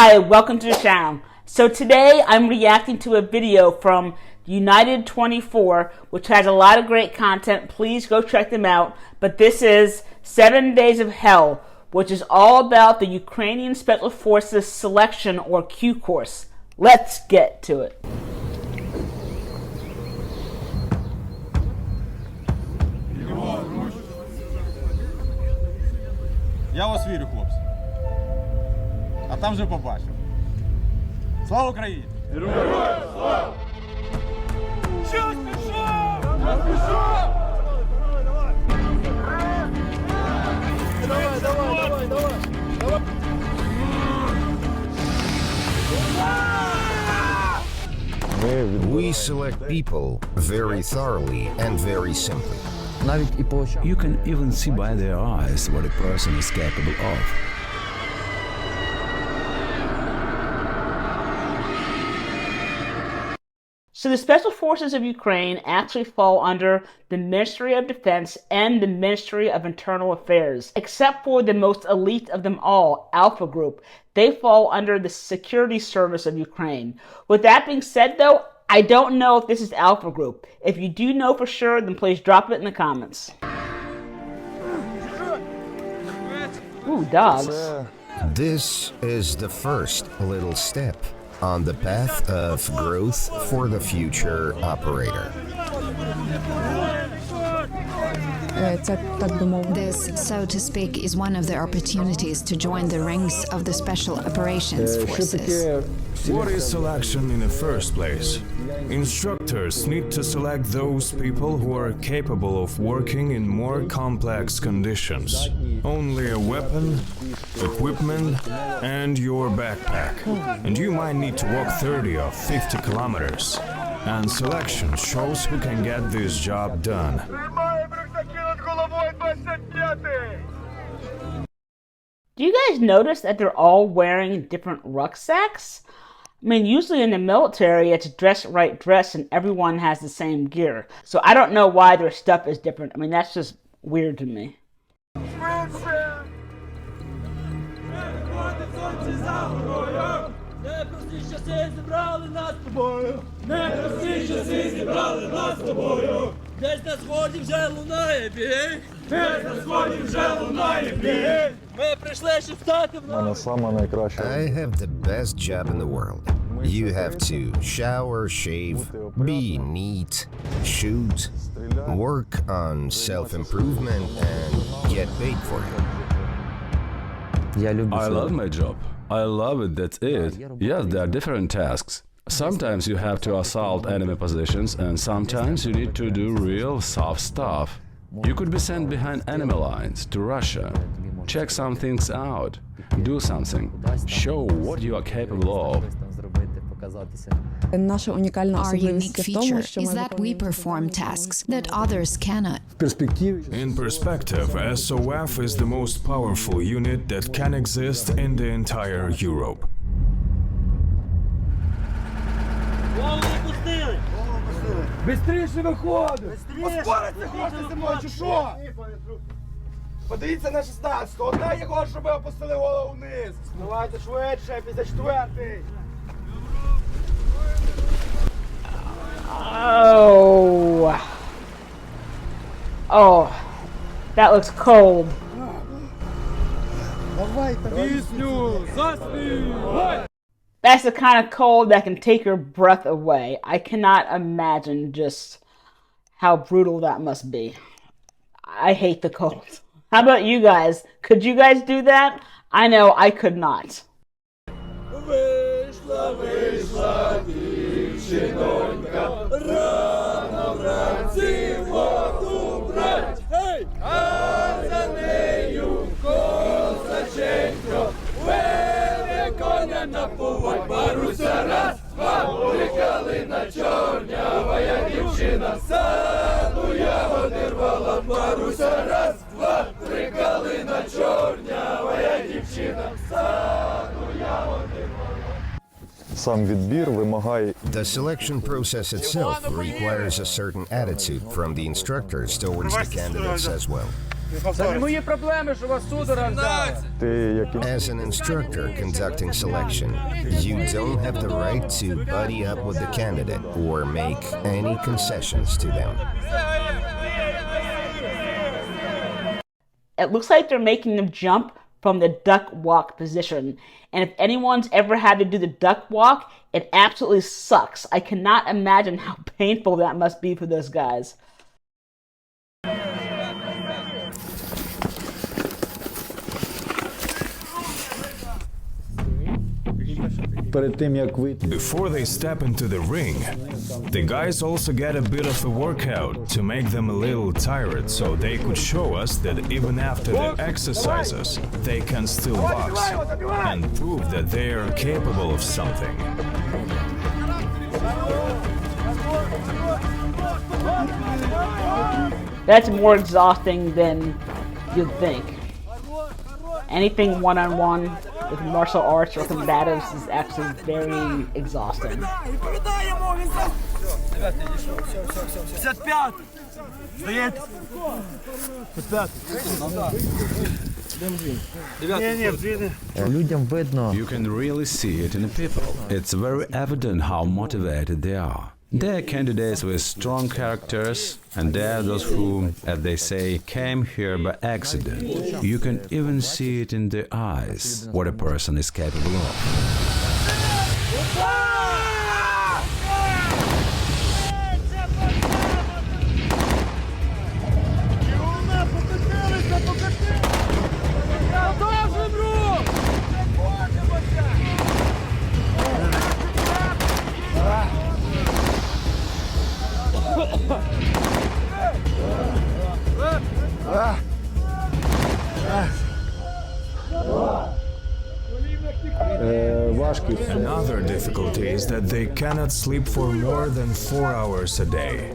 Hi, welcome to the channel. So today I'm reacting to a video from United 24, which has a lot of great content. Please go check them out. But this is 7 Days of Hell, which is all about the Ukrainian Special Forces Selection or Q course. Let's get to it. Я вас вірю, хлопці. А там вже побачив. Слава Україні! Героям слава! Щас пішов! Щас пішов! Давай! We select people very thoroughly and very simply. You can even see by their eyes what a person is capable of. So the Special Forces of Ukraine actually fall under the Ministry of Defense and the Ministry of Internal Affairs. Except for the most elite of them all, Alpha Group, they fall under the Security Service of Ukraine. With that being said though, I don't know if this is Alpha Group. If you do know for sure, then please drop it in the comments. Ooh, dogs. This is the first little step on the path of growth for the future operator. This, so to speak, is one of the opportunities to join the ranks of the Special Operations Forces. What is selection in the first place? Instructors need to select those people who are capable of working in more complex conditions. Only a weapon, equipment, and your backpack. And you might need to walk 30 or 50 kilometers. And selection shows who can get this job done. Do you guys notice that they're all wearing different rucksacks? I mean, usually in the military, it's dress right dress and everyone has the same gear. So I don't know why their stuff is different. I mean, that's just weird to me. I have the best job in the world. You have to shower, shave, be neat, shoot, work on self-improvement, and get paid for it. I love my job. I love it, that's it. Yes, there are different tasks. Sometimes you have to assault enemy positions, and sometimes you need to do real soft stuff. You could be sent behind enemy lines to Russia. Check some things out. Do something. Show what you are capable of. Our unique feature is that we perform tasks that others cannot. In perspective, SOF is the most powerful unit that can exist in the entire Europe. Бистріше виходить! Поспориться хочете зі мною, чи що? Подивіться на 16-го, дай його, щоб ви опустили голову вниз. Давайте швидше, 54-й. Oh, that looks cold. Давайте, пісню, заспівай! That's the kind of cold that can take your breath away. I cannot imagine just how brutal that must be. I hate the cold. How about you guys? Could you guys do that? I know I could not. Вийшла, вийшла дівчинонька, рано вранці воду брать, а за нею козаченько, веде коня напувать. Маруся, раз, два, три калина чорнявая дівчина, саду ягоди рвала. Маруся, раз, два, три калина чорнявая дівчина, саду ягоди рвала. The selection process itself requires a certain attitude from the instructors towards the candidates as well. Це не мої проблеми, що вас судора взяли. As an instructor conducting selection, you don't have the right to buddy up with the candidate or make any concessions to them. It looks like they're making them jump from the duck walk position. And if anyone's ever had to do the duck walk, it absolutely sucks. I cannot imagine how painful that must be for those guys. Before they step into the ring, the guys also get a bit of a workout to make them a little tired, so they could show us that even after the exercises, they can still box and prove that they are capable of something. That's more exhausting than you'd think. Anything one-on-one with martial arts or combatives is actually very exhausting. You can really see it in the people. It's very evident how motivated they are. They're candidates with strong characters, and they're those who, as they say, came here by accident. You can even see it in their eyes, what a person is capable of. Another difficulty is that they cannot sleep for more than 4 hours a day.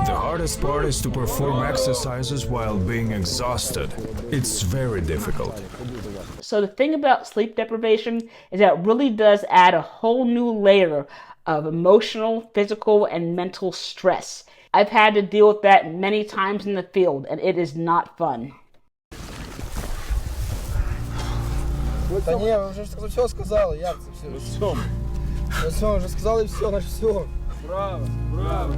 The hardest part is to perform exercises while being exhausted. It's very difficult. So the thing about sleep deprivation is that it really does add a whole new layer of emotional, physical, and mental stress. I've had to deal with that many times in the field, and it is not fun. Та ні, ви вже все сказали, як це все? Все, вже сказали все, значить все. Браво, браво.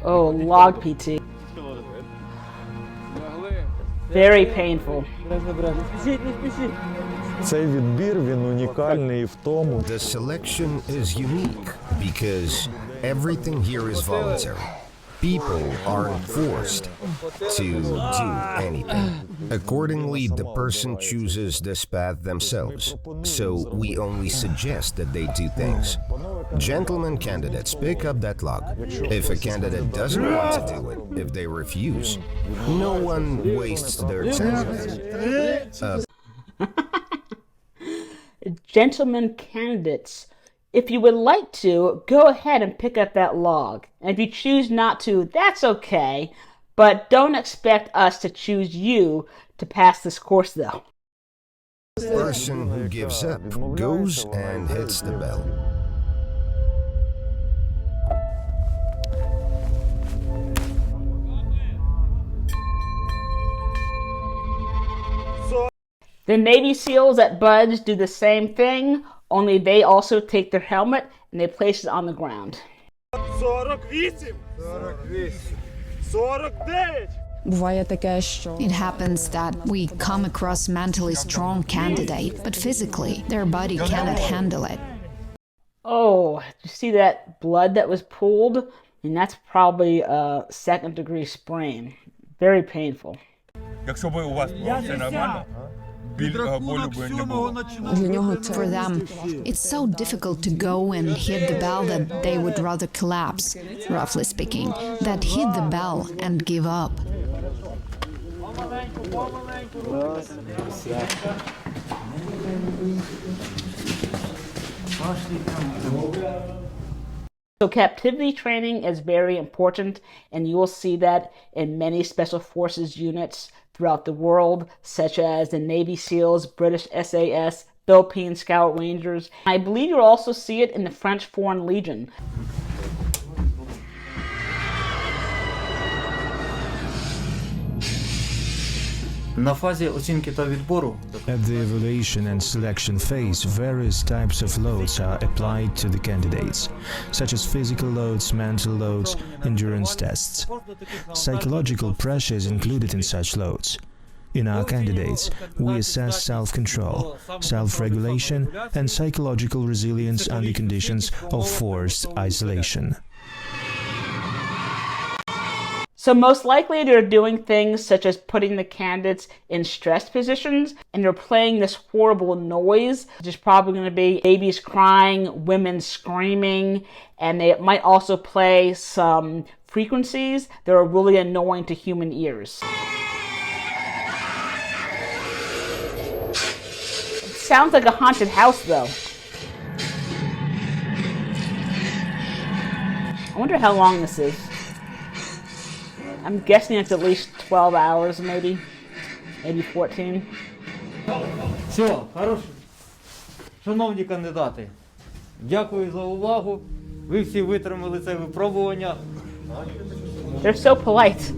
Oh, log PT. Very painful. Цей відбір, він унікальний в тому. The selection is unique because everything here is voluntary. People aren't forced to do anything. Accordingly, the person chooses this path themselves, so we only suggest that they do things. Gentlemen candidates, pick up that log. If a candidate doesn't want to do it, if they refuse, no one wastes their time. Gentlemen candidates, if you would like to, go ahead and pick up that log. And if you choose not to, that's okay. But don't expect us to choose you to pass this course, though. The person who gives up goes and hits the bell. The Navy SEALs at Buds do the same thing, only they also take their helmet and they place it on the ground. 48! 48! 49! Буває таке, що It happens that we come across mentally strong candidate, but physically their body cannot handle it. Oh, you see that blood that was pooled? I mean, that's probably a second-degree sprain. Very painful. Якщо би у вас було все нормально, болю би не було. Для нього це For them, it's so difficult to go and hit the bell that they would rather collapse, roughly speaking, that hit the bell and give up. So captivity training is very important, and you will see that in many special forces units throughout the world, such as the Navy SEALs, British SAS, Philippine Scout Rangers. I believe you'll also see it in the French Foreign Legion. На фазі оцінки та відбору At the evaluation and selection phase, various types of loads are applied to the candidates, such as physical loads, mental loads, endurance tests. Psychological pressure is included in such loads. In our candidates, we assess self-control, self-regulation, and psychological resilience under conditions of forced isolation. So most likely they're doing things such as putting the candidates in stress positions, and they're playing this horrible noise, which is probably going to be babies crying, women screaming, and they might also play some frequencies that are really annoying to human ears. It sounds like a haunted house though. I wonder how long this is. I'm guessing it's at least 12 hours, maybe 14. Все, хорошо. Шановні кандидати, дякую за увагу. Ви всі витримали це випробування. They're so polite.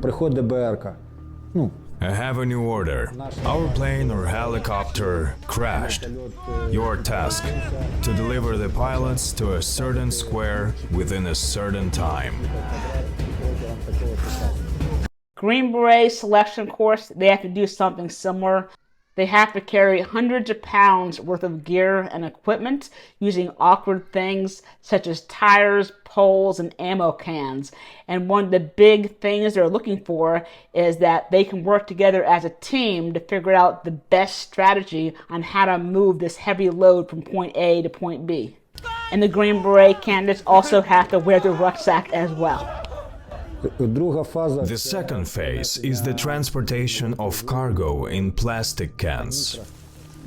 Приходить БРК. I have a new order. Our plane or helicopter crashed. Your task: to deliver the pilots to a certain square within a certain time. Green Beret selection course, they have to do something similar. They have to carry hundreds of pounds worth of gear and equipment using awkward things such as tires, poles, and ammo cans. And one of the big things they're looking for is that they can work together as a team to figure out the best strategy on how to move this heavy load from point A to point B. And the Green Beret candidates also have to wear the rucksack as well. The second phase is the transportation of cargo in plastic cans.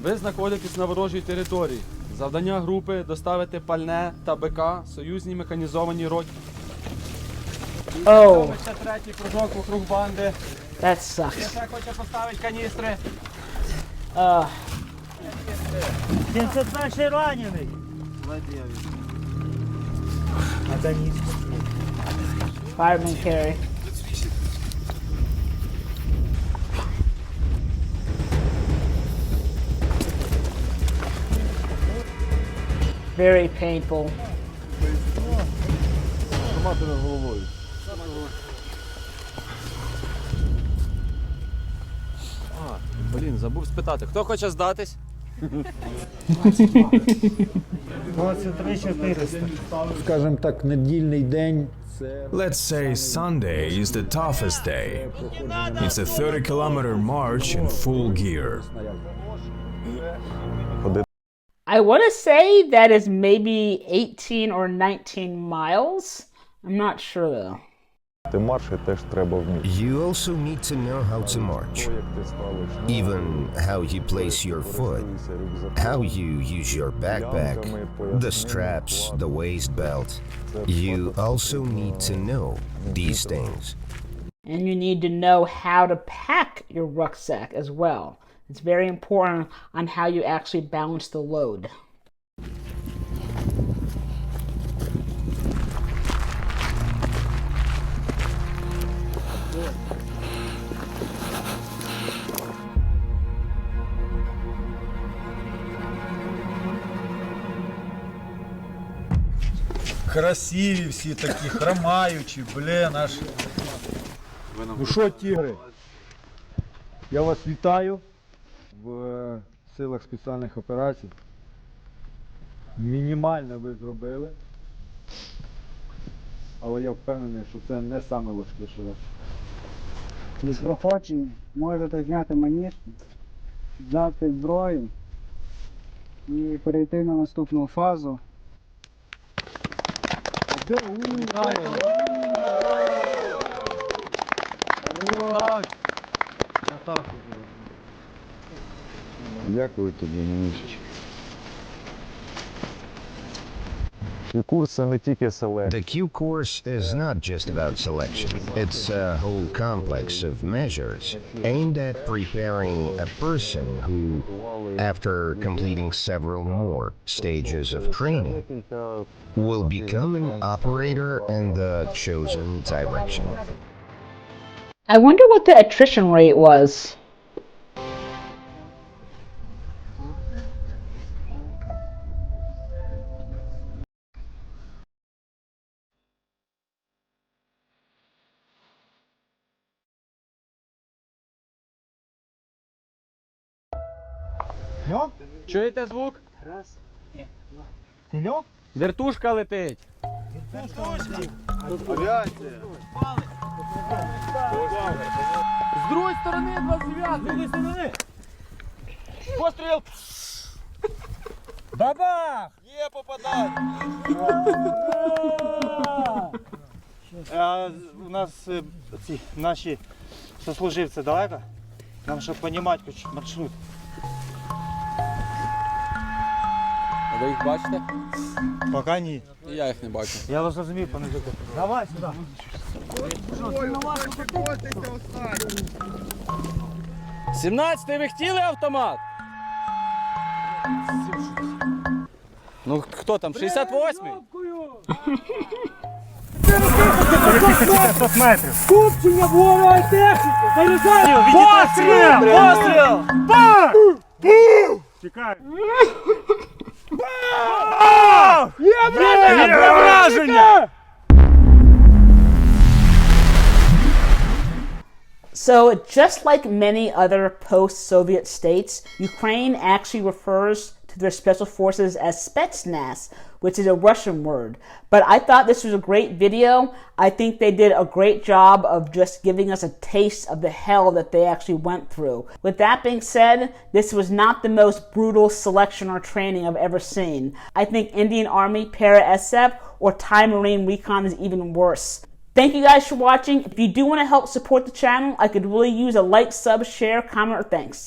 Ви знаходитесь на ворожій території. Завдання групи – доставити пальне та БК союзній механізованій роті. Oh, Ще третій кружок вокруг банди. that sucks. Ще хоче поставити каністри. 71-й ранений. Fireman carry. Very painful. Блін, забув спитати. Хто хоче здатись? 23-400. Скажем так, недільний день. Let's say Sunday is the toughest day. It's a 30-kilometer march in full gear. I want to say that is maybe 18 or 19 miles. I'm not sure though. Марші теж треба вміти. You also need to know how to march. Even how you place your foot, how you use your backpack, the straps, the waist belt. You also need to know these things. And you need to know how to pack your rucksack as well. It's very important on how you actually balance the load. Красиві всі такі, хромаючі, блін, аж. Ну що, тігри? Я вас вітаю в силах спеціальних операцій. Мінімально ви зробили. Але я впевнений, що це не саме важкіше. З проходження можете зняти манішку, взяти зброю і перейти на наступну фазу. Дякую тобі, Мішечка. І курс це не тільки селекція. The Q course is not just about selection. It's a whole complex of measures aimed at preparing a person who, after completing several more stages of training, will become an operator in the chosen direction. I wonder what the attrition rate was. Чуєте звук? Раз. Сільок? Вертушка летить. Авіація. З другої сторони 29. З другої сторони. Постріл! Бабах! Є попадання! У нас ці наші сослуживці далеко. Нам щоб розуміти хоч маршрут. А ви їх бачите? Поки ні. І я їх не бачу. Я вас розумію, пане Жуку. Давай сюди. 17-й ви хотіли автомат? Ну хто там, 68-й? Купчення ворога техніки! Заряджаю! Постріл! Постріл! Чекай! Є враження! So, just like many other post-Soviet states, Ukraine actually refers to their special forces as spetsnaz, which is a Russian word. But I thought this was a great video. I think they did a great job of just giving us a taste of the hell that they actually went through. With that being said, this was not the most brutal selection or training I've ever seen. I think Indian Army, Para-SF, or Thai Marine Recon is even worse. Thank you guys for watching. If you do want to help support the channel, I could really use a like, sub, share, comment, or thanks.